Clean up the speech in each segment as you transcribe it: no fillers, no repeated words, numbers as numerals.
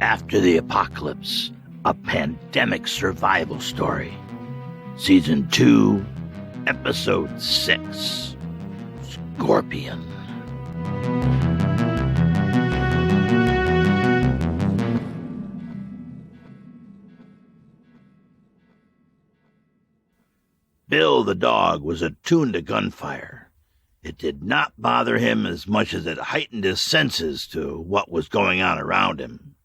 After the Apocalypse, a pandemic survival story. Season 2, Episode 6, Scorpion. Bill the dog was attuned to gunfire. It did not bother him as much as it heightened his senses to what was going on around him.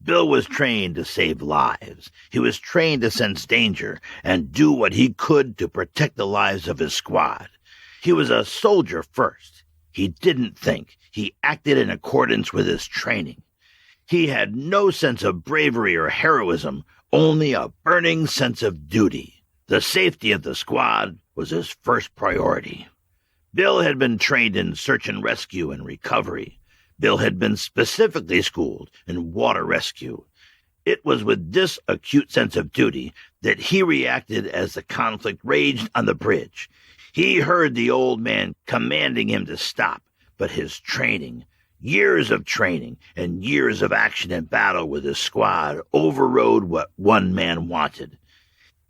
Bill was trained to save lives. He was trained to sense danger and do what he could to protect the lives of his squad. He was a soldier first. He didn't think. He acted in accordance with his training. He had no sense of bravery or heroism, only a burning sense of duty. The safety of the squad was his first priority. Bill had been trained in search and rescue and recovery. Bill had been specifically schooled in water rescue. It was with this acute sense of duty that he reacted as the conflict raged on the bridge. He heard the old man commanding him to stop, but his training, years of training and years of action and battle with his squad, overrode what one man wanted.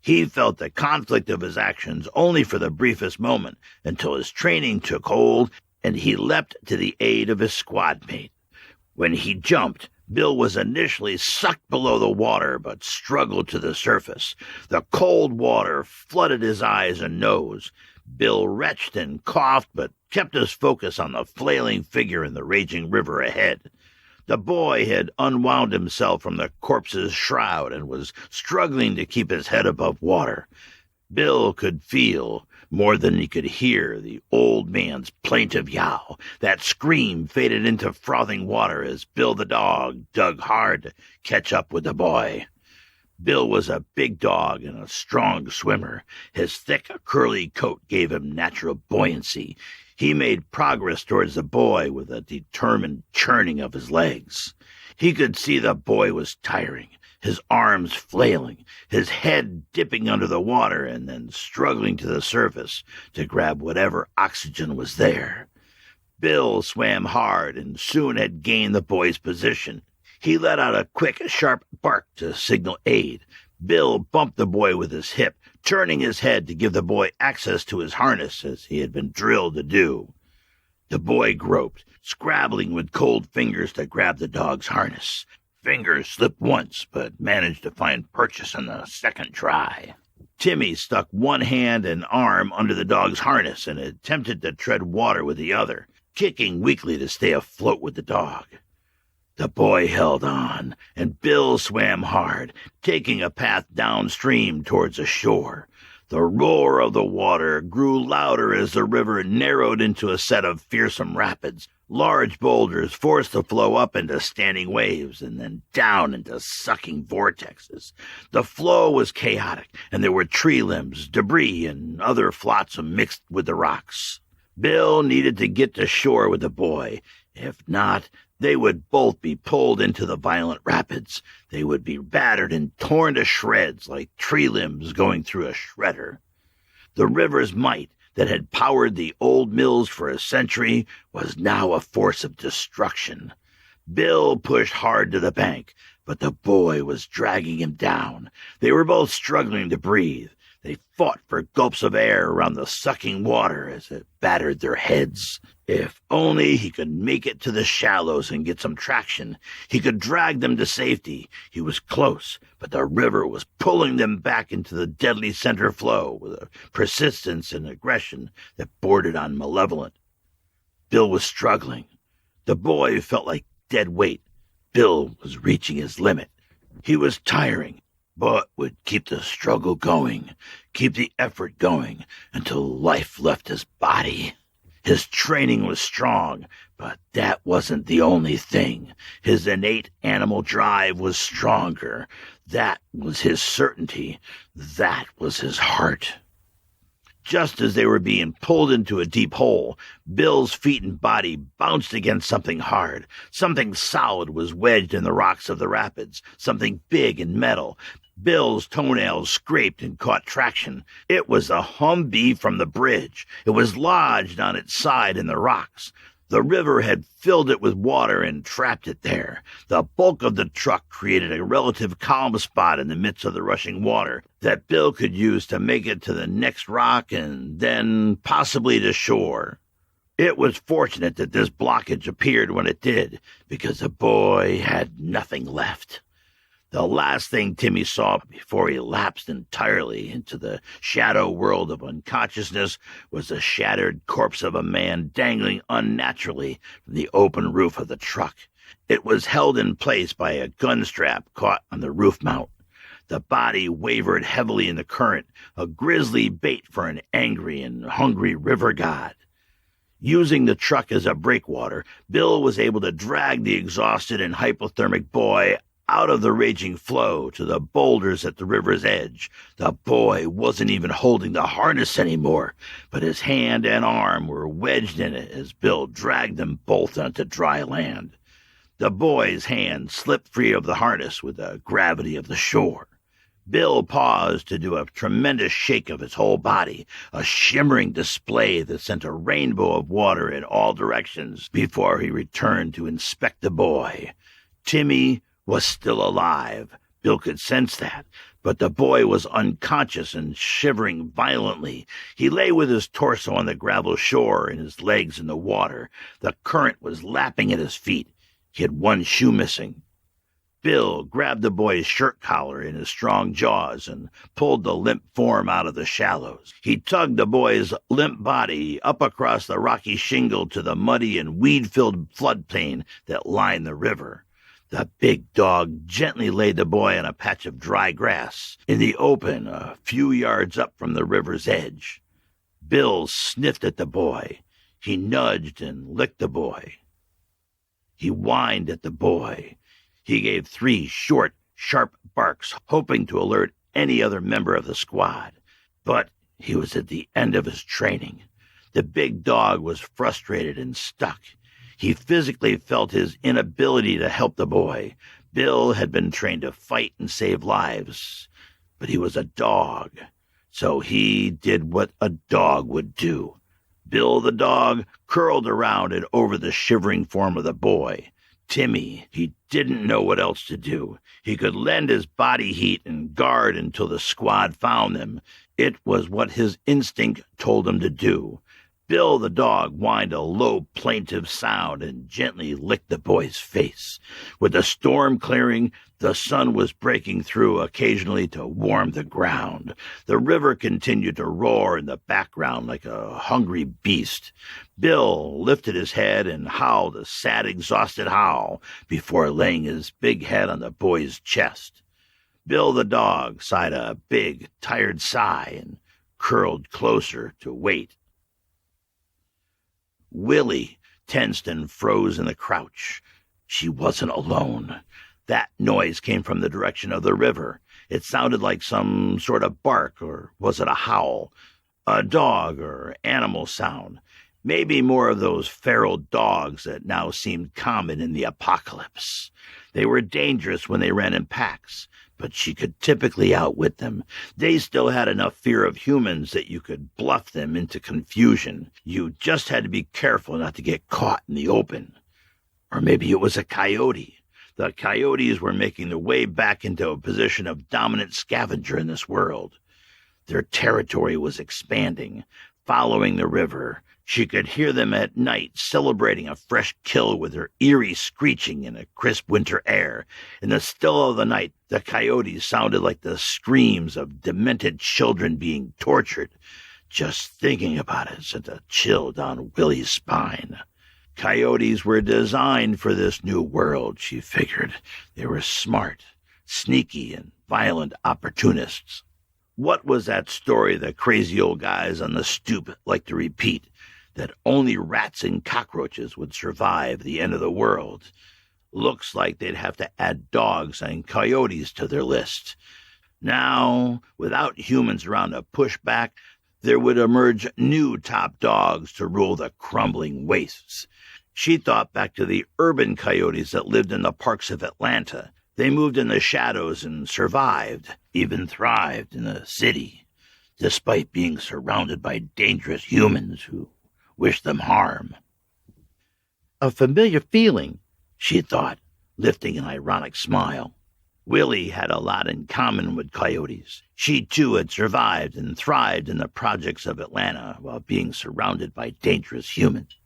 He felt the conflict of his actions only for the briefest moment until his training took hold and he leapt to the aid of his squad mate. When he jumped, Bill was initially sucked below the water but struggled to the surface. The cold water flooded his eyes and nose. Bill retched and coughed but kept his focus on the flailing figure in the raging river ahead. The boy had unwound himself from the corpse's shroud and was struggling to keep his head above water. Bill could feel, more than he could hear, the old man's plaintive yowl. That scream faded into frothing water as Bill the dog dug hard to catch up with the boy. Bill was a big dog and a strong swimmer. His thick, curly coat gave him natural buoyancy. He made progress towards the boy with a determined churning of his legs. He could see the boy was tiring, his arms flailing, his head dipping under the water and then struggling to the surface to grab whatever oxygen was there. Bill swam hard and soon had gained the boy's position. He let out a quick, sharp bark to signal aid. Bill bumped the boy with his hip, turning his head to give the boy access to his harness as he had been drilled to do. The boy groped, scrabbling with cold fingers to grab the dog's harness. Fingers slipped once, but managed to find purchase on the second try. Timmy stuck one hand and arm under the dog's harness and attempted to tread water with the other, kicking weakly to stay afloat with the dog. The boy held on, and Bill swam hard, taking a path downstream towards the shore. The roar of the water grew louder as the river narrowed into a set of fearsome rapids. Large boulders forced the flow up into standing waves and then down into sucking vortexes. The flow was chaotic, and there were tree limbs, debris, and other flotsam mixed with the rocks. Bill needed to get to shore with the boy. If not, they would both be pulled into the violent rapids. They would be battered and torn to shreds like tree limbs going through a shredder. The river's might that had powered the old mills for a century was now a force of destruction. Bill pushed hard to the bank, but the boy was dragging him down. They were both struggling to breathe. They fought for gulps of air around the sucking water as it battered their heads. If only he could make it to the shallows and get some traction, he could drag them to safety. He was close, but the river was pulling them back into the deadly center flow with a persistence and aggression that bordered on malevolent. Bill was struggling. The boy felt like dead weight. Bill was reaching his limit. He was tiring, but would keep the struggle going, keep the effort going until life left his body. His training was strong, but that wasn't the only thing. His innate animal drive was stronger. That was his certainty. That was his heart. Just as they were being pulled into a deep hole, Bill's feet and body bounced against something hard. Something solid was wedged in the rocks of the rapids, something big and metal. Bill's toenails scraped and caught traction. It was a Humvee from the bridge. It was lodged on its side in the rocks. The river had filled it with water and trapped it there. The bulk of the truck created a relative calm spot in the midst of the rushing water that Bill could use to make it to the next rock and then possibly to shore. It was fortunate that this blockage appeared when it did, because the boy had nothing left. The last thing Timmy saw before he lapsed entirely into the shadow world of unconsciousness was the shattered corpse of a man dangling unnaturally from the open roof of the truck. It was held in place by a gun strap caught on the roof mount. The body wavered heavily in the current, a grisly bait for an angry and hungry river god. Using the truck as a breakwater, Bill was able to drag the exhausted and hypothermic boy out of the raging flow to the boulders at the river's edge. The boy wasn't even holding the harness anymore, but his hand and arm were wedged in it as Bill dragged them both onto dry land. The boy's hand slipped free of the harness with the gravity of the shore. Bill paused to do a tremendous shake of his whole body, a shimmering display that sent a rainbow of water in all directions before he returned to inspect the boy. Timmy was still alive. Bill could sense that, but the boy was unconscious and shivering violently. He lay with his torso on the gravel shore and his legs in the water. The current was lapping at his feet. He had one shoe missing. Bill grabbed the boy's shirt collar in his strong jaws and pulled the limp form out of the shallows. He tugged the boy's limp body up across the rocky shingle to the muddy and weed-filled floodplain that lined the river. The big dog gently laid the boy on a patch of dry grass in the open a few yards up from the river's edge. Bill sniffed at the boy. He nudged and licked the boy. He whined at the boy. He gave 3 short, sharp barks, hoping to alert any other member of the squad. But he was at the end of his training. The big dog was frustrated and stuck. He physically felt his inability to help the boy. Bill had been trained to fight and save lives, but he was a dog, so he did what a dog would do. Bill the dog curled around and over the shivering form of the boy. Timmy, he didn't know what else to do. He could lend his body heat and guard until the squad found them. It was what his instinct told him to do. Bill the dog whined a low, plaintive sound and gently licked the boy's face. With the storm clearing, the sun was breaking through occasionally to warm the ground. The river continued to roar in the background like a hungry beast. Bill lifted his head and howled a sad, exhausted howl before laying his big head on the boy's chest. Bill the dog sighed a big, tired sigh and curled closer to wait. Willie tensed and froze in the crouch. She wasn't alone. That noise came from the direction of the river. It sounded like some sort of bark, or was it a howl? A dog or animal sound. Maybe more of those feral dogs that now seemed common in the apocalypse. They were dangerous when they ran in packs, but she could typically outwit them. They still had enough fear of humans that you could bluff them into confusion. You just had to be careful not to get caught in the open. Or maybe it was a coyote. The coyotes were making their way back into a position of dominant scavenger in this world. Their territory was expanding, following the river. She could hear them at night celebrating a fresh kill with their eerie screeching in a crisp winter air. In the still of the night, the coyotes sounded like the screams of demented children being tortured. Just thinking about it sent a chill down Willie's spine. Coyotes were designed for this new world, she figured. They were smart, sneaky, and violent opportunists. What was that story the crazy old guys on the stoop liked to repeat? That only rats and cockroaches would survive the end of the world. Looks like they'd have to add dogs and coyotes to their list. Now, without humans around to push back, there would emerge new top dogs to rule the crumbling wastes. She thought back to the urban coyotes that lived in the parks of Atlanta. They moved in the shadows and survived, even thrived in the city, despite being surrounded by dangerous humans who wished them harm. A familiar feeling, she thought, lifting an ironic smile. Willie had a lot in common with coyotes. She, too, had survived and thrived in the projects of Atlanta while being surrounded by dangerous humans.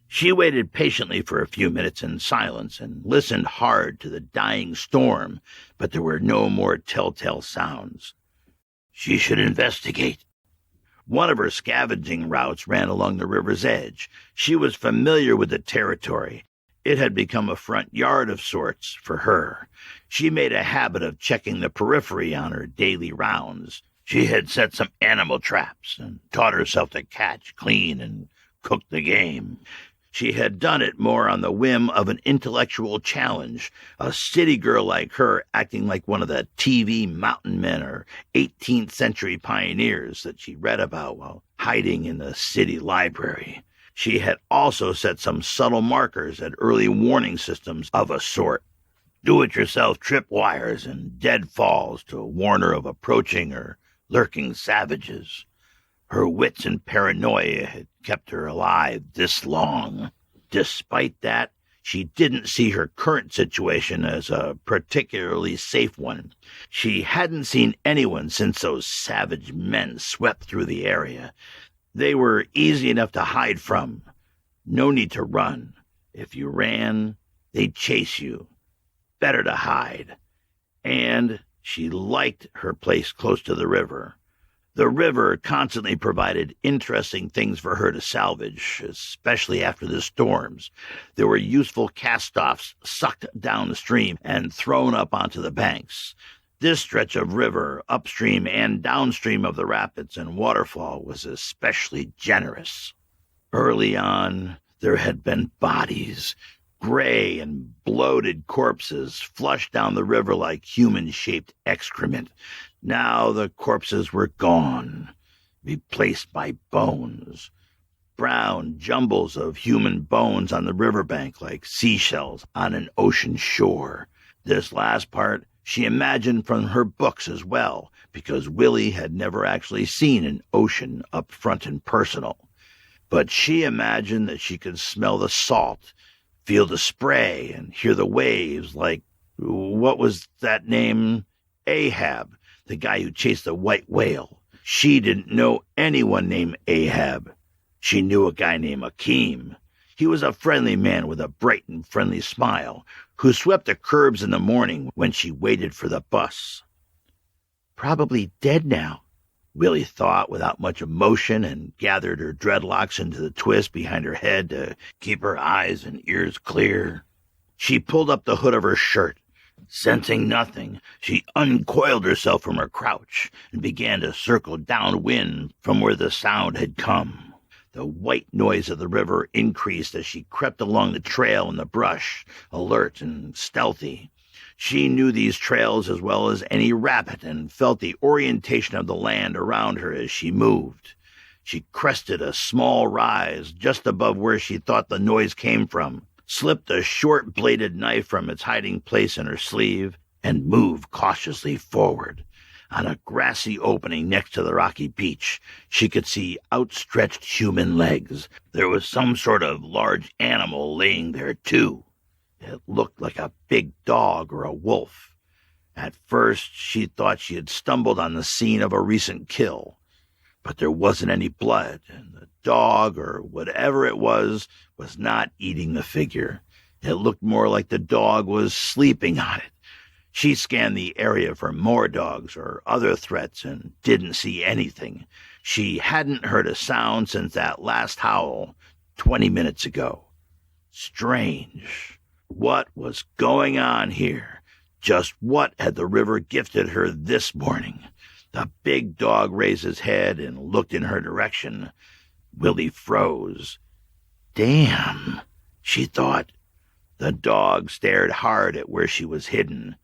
She waited patiently for a few minutes in silence and listened hard to the dying storm, but there were no more telltale sounds. She should investigate. One of her scavenging routes ran along the river's edge. She was familiar with the territory. It had become a front yard of sorts for her. She made a habit of checking the periphery on her daily rounds. She had set some animal traps and taught herself to catch, clean, and cook the game. She had done it more on the whim of an intellectual challenge, a city girl like her acting like one of the TV mountain men or 18th century pioneers that she read about while hiding in the city library. She had also set some subtle markers at early warning systems of a sort, do-it-yourself tripwires and deadfalls to warn her of approaching or lurking savages. Her wits and paranoia had kept her alive this long. Despite that, she didn't see her current situation as a particularly safe one. She hadn't seen anyone since those savage men swept through the area. They were easy enough to hide from. No need to run. If you ran, they'd chase you. Better to hide. And she liked her place close to the river. The river constantly provided interesting things for her to salvage, especially after the storms. There were useful cast-offs sucked down the stream and thrown up onto the banks. This stretch of river, upstream and downstream of the rapids and waterfall, was especially generous. Early on, there had been bodies, gray and bloated corpses, flushed down the river like human-shaped excrement. Now the corpses were gone, replaced by bones. Brown jumbles of human bones on the riverbank like seashells on an ocean shore. This last part she imagined from her books as well, because Willie had never actually seen an ocean up front and personal. But she imagined that she could smell the salt, feel the spray, and hear the waves like, what was that name? Ahab, the guy who chased the white whale. She didn't know anyone named Ahab. She knew a guy named Akeem. He was a friendly man with a bright and friendly smile, who swept the curbs in the morning when she waited for the bus. Probably dead now, Willie thought without much emotion, and gathered her dreadlocks into the twist behind her head to keep her eyes and ears clear. She pulled up the hood of her shirt. Sensing nothing, she uncoiled herself from her crouch and began to circle downwind from where the sound had come. The white noise of the river increased as she crept along the trail in the brush, alert and stealthy. She knew these trails as well as any rabbit and felt the orientation of the land around her as she moved. She crested a small rise just above where she thought the noise came from, slipped a short-bladed knife from its hiding place in her sleeve, and moved cautiously forward. On a grassy opening next to the rocky beach, she could see outstretched human legs. There was some sort of large animal laying there, too. It looked like a big dog or a wolf. At first, she thought she had stumbled on the scene of a recent kill, but there wasn't any blood, and the dog, or whatever it was not eating the figure. It looked more like the dog was sleeping on it. She scanned the area for more dogs or other threats and didn't see anything. She hadn't heard a sound since that last howl 20 minutes ago. Strange. What was going on here? Just what had the river gifted her this morning? The big dog raised his head and looked in her direction. Willie froze. Damn, she thought. The dog stared hard at where she was hidden.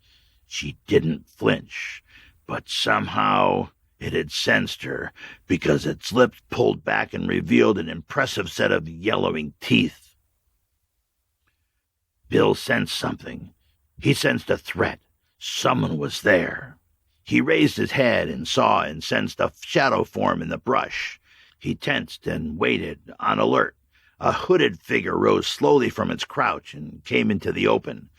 She didn't flinch, but somehow it had sensed her, because its lips pulled back and revealed an impressive set of yellowing teeth. Bill sensed something. He sensed a threat. Someone was there. He raised his head and saw and sensed a shadow form in the brush. He tensed and waited, on alert. A hooded figure rose slowly from its crouch and came into the open.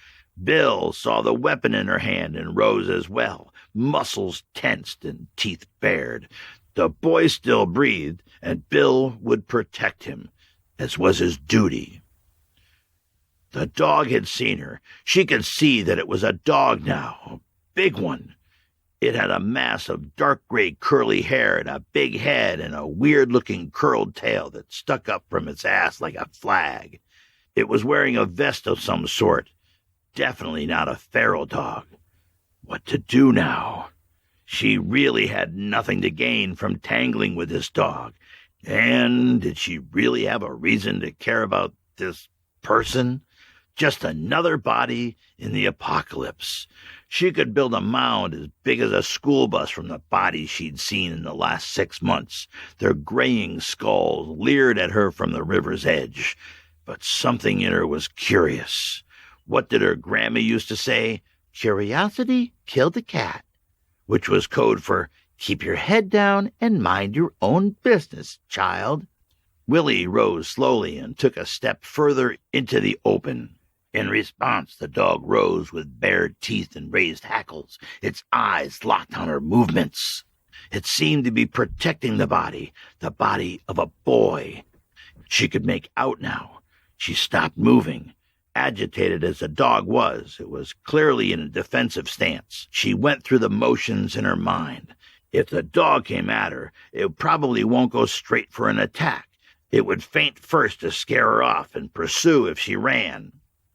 Bill saw the weapon in her hand and rose as well, muscles tensed and teeth bared. The boy still breathed, and Bill would protect him, as was his duty. The dog had seen her. She could see that it was a dog now, a big one. It had a mass of dark gray curly hair and a big head and a weird-looking curled tail that stuck up from its ass like a flag. It was wearing a vest of some sort. Definitely not a feral dog. What to do now? She really had nothing to gain from tangling with this dog. And did she really have a reason to care about this person? Just another body in the apocalypse. She could build a mound as big as a school bus from the bodies she'd seen in the last 6 months. Their graying skulls leered at her from the river's edge. But something in her was curious. What did her grandma used to say? Curiosity killed the cat, which was code for keep your head down and mind your own business, child. Willie rose slowly and took a step further into the open. In response, the dog rose with bared teeth and raised hackles, its eyes locked on her movements. It seemed to be protecting the body of a boy. She could make out now. She stopped moving. Agitated as the dog was, it was clearly in a defensive stance. She went through the motions in her mind. If the dog came at her, it probably won't go straight for an attack. It would feint first to scare her off and pursue if she ran.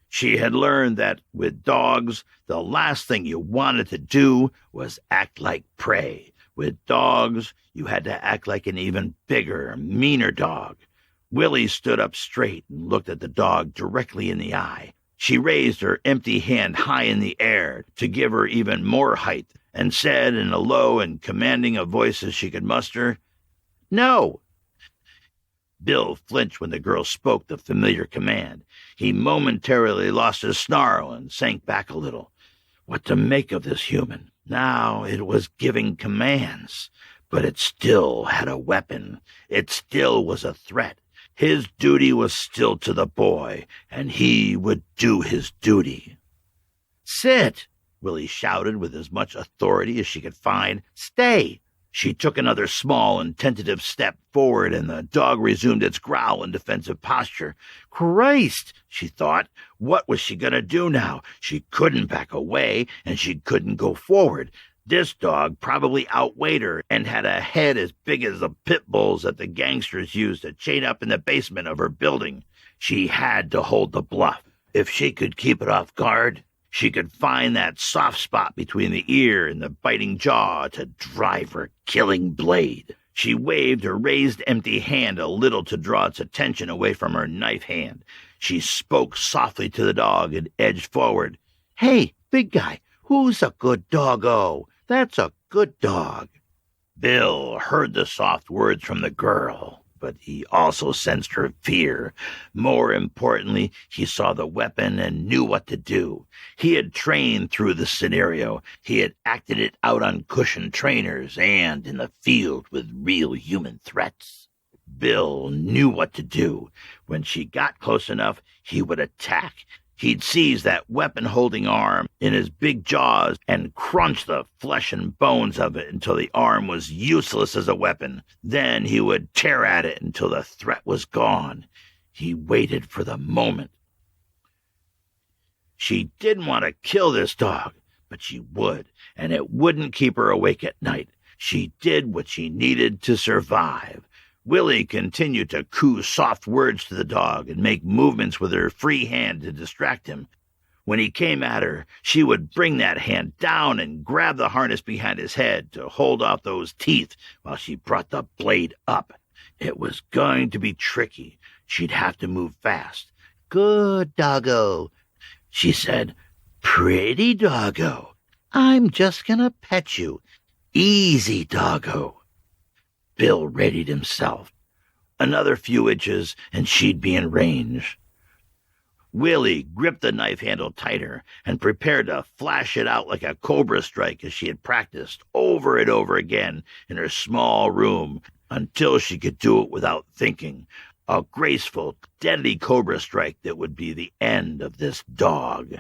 She had learned that with dogs, the last thing you wanted to do was act like prey. With dogs, you had to act like an even bigger, meaner dog. Willie stood up straight and looked at the dog directly in the eye. She raised her empty hand high in the air to give her even more height and said in a low and commanding a voice as she could muster, "No." Bill flinched when the girl spoke the familiar command. He momentarily lost his snarl and sank back a little. What to make of this human? Now it was giving commands, but it still had a weapon. It still was a threat. His duty was still to the boy, and he would do his duty. "Sit!" Willie shouted with as much authority as she could find. "Stay!" She took another small and tentative step forward, and the dog resumed its growl and defensive posture. Christ, she thought, what was she going to do now? She couldn't back away, and she couldn't go forward. This dog probably outweighed her and had a head as big as the pit bulls that the gangsters used to chain up in the basement of her building. She had to hold the bluff. If she could keep it off guard, she could find that soft spot between the ear and the biting jaw to drive her killing blade. She waved her raised empty hand a little to draw its attention away from her knife hand. She spoke softly to the dog and edged forward. "Hey, big guy, who's a good doggo? That's a good dog." Bill heard the soft words from the girl, but he also sensed her fear. More importantly, he saw the weapon and knew what to do. He had trained through the scenario. He had acted it out on cushioned trainers and in the field with real human threats. Bill knew what to do. When she got close enough, he would attack. He'd seize that weapon-holding arm in his big jaws and crunch the flesh and bones of it until the arm was useless as a weapon. Then he would tear at it until the threat was gone. He waited for the moment. She didn't want to kill this dog, but she would, and it wouldn't keep her awake at night. She did what she needed to survive. Willie continued to coo soft words to the dog and make movements with her free hand to distract him. When he came at her, she would bring that hand down and grab the harness behind his head to hold off those teeth while she brought the blade up. It was going to be tricky. She'd have to move fast. "Good doggo," she said. "Pretty doggo. I'm just gonna pet you. Easy doggo." Bill readied himself. Another few inches, and she'd be in range. Willie gripped the knife handle tighter and prepared to flash it out like a cobra strike as she had practiced over and over again in her small room until she could do it without thinking. A graceful, deadly cobra strike that would be the end of this dog.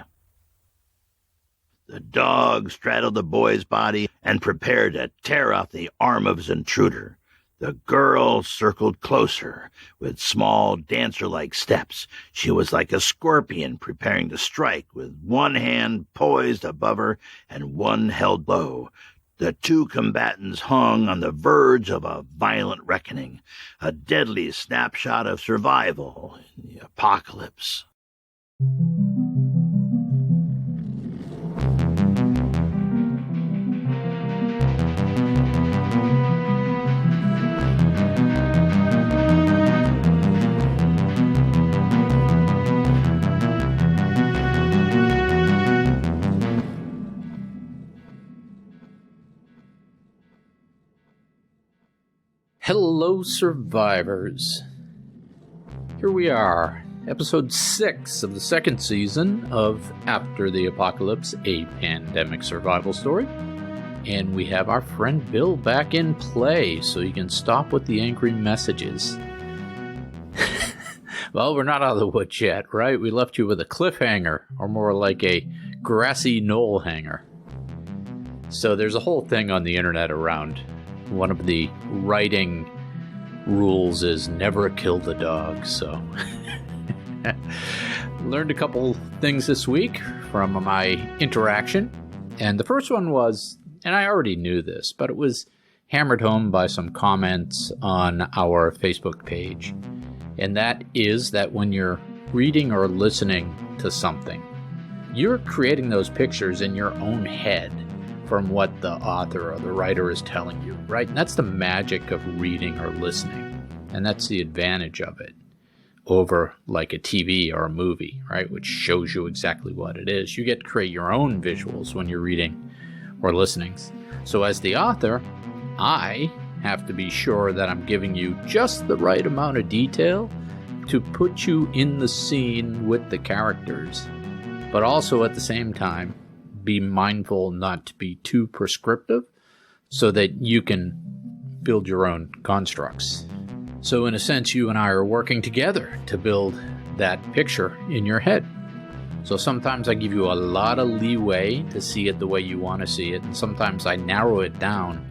The dog straddled the boy's body and prepared to tear off the arm of his intruder. The girl circled closer with small dancer-like steps. She was like a scorpion preparing to strike, with one hand poised above her and one held low. The two combatants hung on the verge of a violent reckoning, a deadly snapshot of survival in the apocalypse. Hello, survivors. Here we are, episode 6 of the second season of After the Apocalypse, a pandemic survival story. And we have our friend Bill back in play, so you can stop with the angry messages. Well, we're not out of the woods yet, right? We left you with a cliffhanger, or more like a grassy knoll hanger. So there's a whole thing on the internet around. One of the writing rules is never kill the dog, so learned a couple things this week from my interaction. And the first one was, and I already knew this, but it was hammered home by some comments on our Facebook page. And that is that when you're reading or listening to something, you're creating those pictures in your own head from what the author or the writer is telling you, right? And that's the magic of reading or listening. And that's the advantage of it over like a TV or a movie, right? Which shows you exactly what it is. You get to create your own visuals when you're reading or listening. So as the author, I have to be sure that I'm giving you just the right amount of detail to put you in the scene with the characters, but also at the same time, be mindful not to be too prescriptive so that you can build your own constructs. So in a sense, you and I are working together to build that picture in your head. So sometimes I give you a lot of leeway to see it the way you want to see it, and sometimes I narrow it down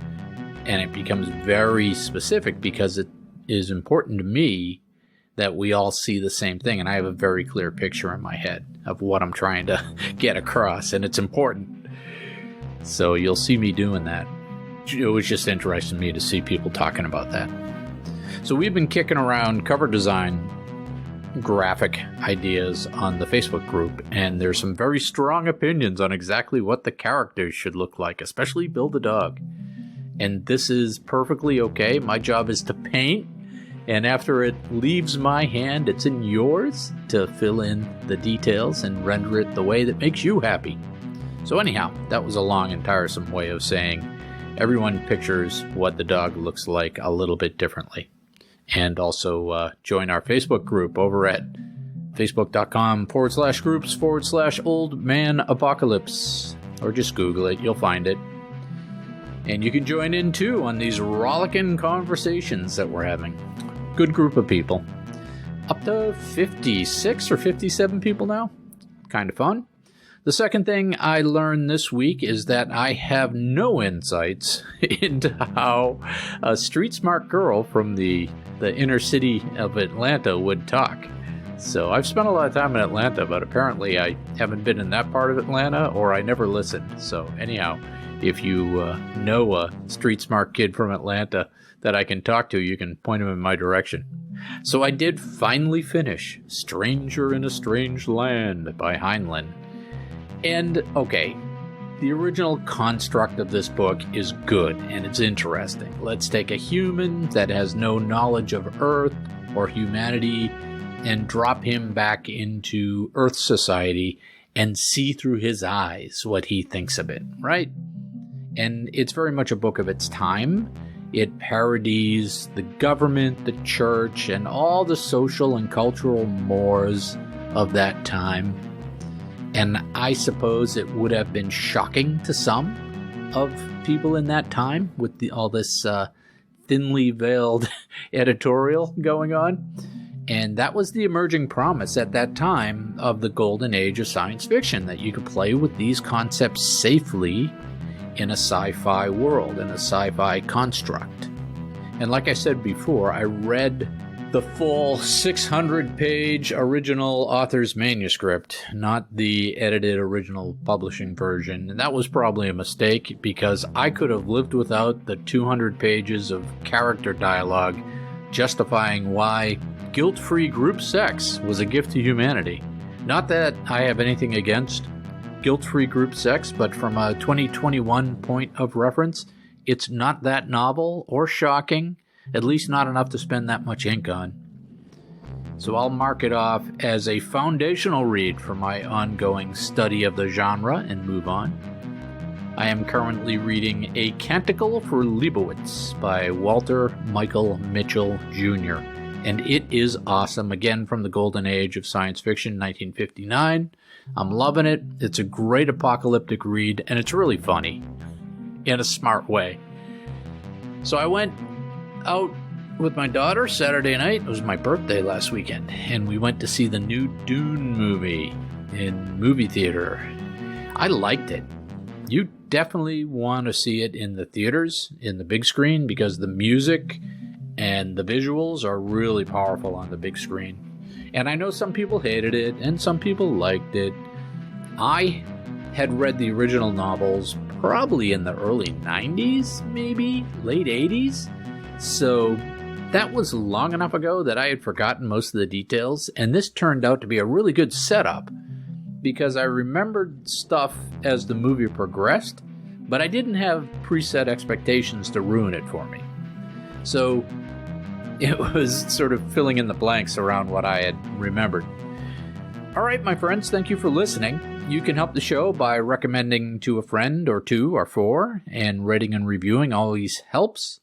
and it becomes very specific because it is important to me that we all see the same thing, and I have a very clear picture in my head of what I'm trying to get across, and it's important. So you'll see me doing that. It was just interesting to me to see people talking about that. So we've been kicking around cover design graphic ideas on the Facebook group, and there's some very strong opinions on exactly what the characters should look like, especially Bill the dog. And this is perfectly okay. My job is to paint, and after it leaves my hand, it's in yours to fill in the details and render it the way that makes you happy. So anyhow, that was a long and tiresome way of saying everyone pictures what the dog looks like a little bit differently. And also join our Facebook group over at facebook.com/groups/oldmanapocalypse. Or just Google it, you'll find it. And you can join in too on these rollicking conversations that we're having. Good group of people. Up to 56 or 57 people now. Kind of fun. The second thing I learned this week is that I have no insights into how a street smart girl from the inner city of Atlanta would talk. So I've spent a lot of time in Atlanta, but apparently I haven't been in that part of Atlanta, or I never listened. So anyhow, if you know a street smart kid from Atlanta that I can talk to, you can point him in my direction. So I did finally finish Stranger in a Strange Land by Heinlein. And, okay, the original construct of this book is good and it's interesting. Let's take a human that has no knowledge of Earth or humanity and drop him back into Earth society and see through his eyes what he thinks of it, right? And it's very much a book of its time. It parodies the government, the church, and all the social and cultural mores of that time. And I suppose it would have been shocking to some of people in that time with all this thinly veiled editorial going on. And that was the emerging promise at that time of the golden age of science fiction, that you could play with these concepts safely in a sci-fi world, in a sci-fi construct. And like I said before, I read the full 600-page original author's manuscript, not the edited original publishing version. And that was probably a mistake, because I could have lived without the 200 pages of character dialogue justifying why guilt-free group sex was a gift to humanity. Not that I have anything against guilt-free group sex, but from a 2021 point of reference, it's not that novel or shocking, at least not enough to spend that much ink on. So I'll mark it off as a foundational read for my ongoing study of the genre and move on. I am currently reading A Canticle for Leibowitz by Walter Michael Mitchell Jr., and it is awesome, again from the golden age of science fiction, 1959. I'm loving it. It's a great apocalyptic read, and it's really funny in a smart way. So I went out with my daughter Saturday night. It was my birthday last weekend, and we went to see the new Dune movie in movie theater. I liked it. You definitely want to see it in the theaters, in the big screen, because the music and the visuals are really powerful on the big screen. And I know some people hated it, and some people liked it. I had read the original novels probably in the early 90s, maybe late 80s. So that was long enough ago that I had forgotten most of the details, and this turned out to be a really good setup, because I remembered stuff as the movie progressed, but I didn't have preset expectations to ruin it for me. So it was sort of filling in the blanks around what I had remembered. All right, my friends, thank you for listening. You can help the show by recommending to a friend or two or four, and rating and reviewing always helps.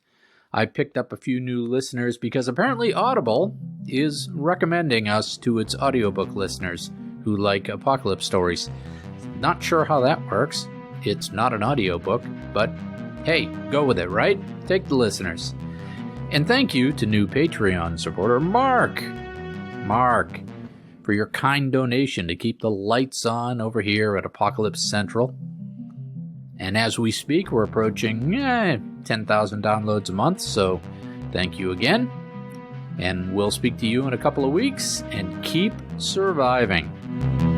I picked up a few new listeners because apparently Audible is recommending us to its audiobook listeners who like apocalypse stories. Not sure how that works. It's not an audiobook, but hey, go with it, right? Take the listeners. And thank you to new Patreon supporter Mark, for your kind donation to keep the lights on over here at Apocalypse Central. And as we speak, we're approaching 10,000 downloads a month, so thank you again. And we'll speak to you in a couple of weeks, and keep surviving.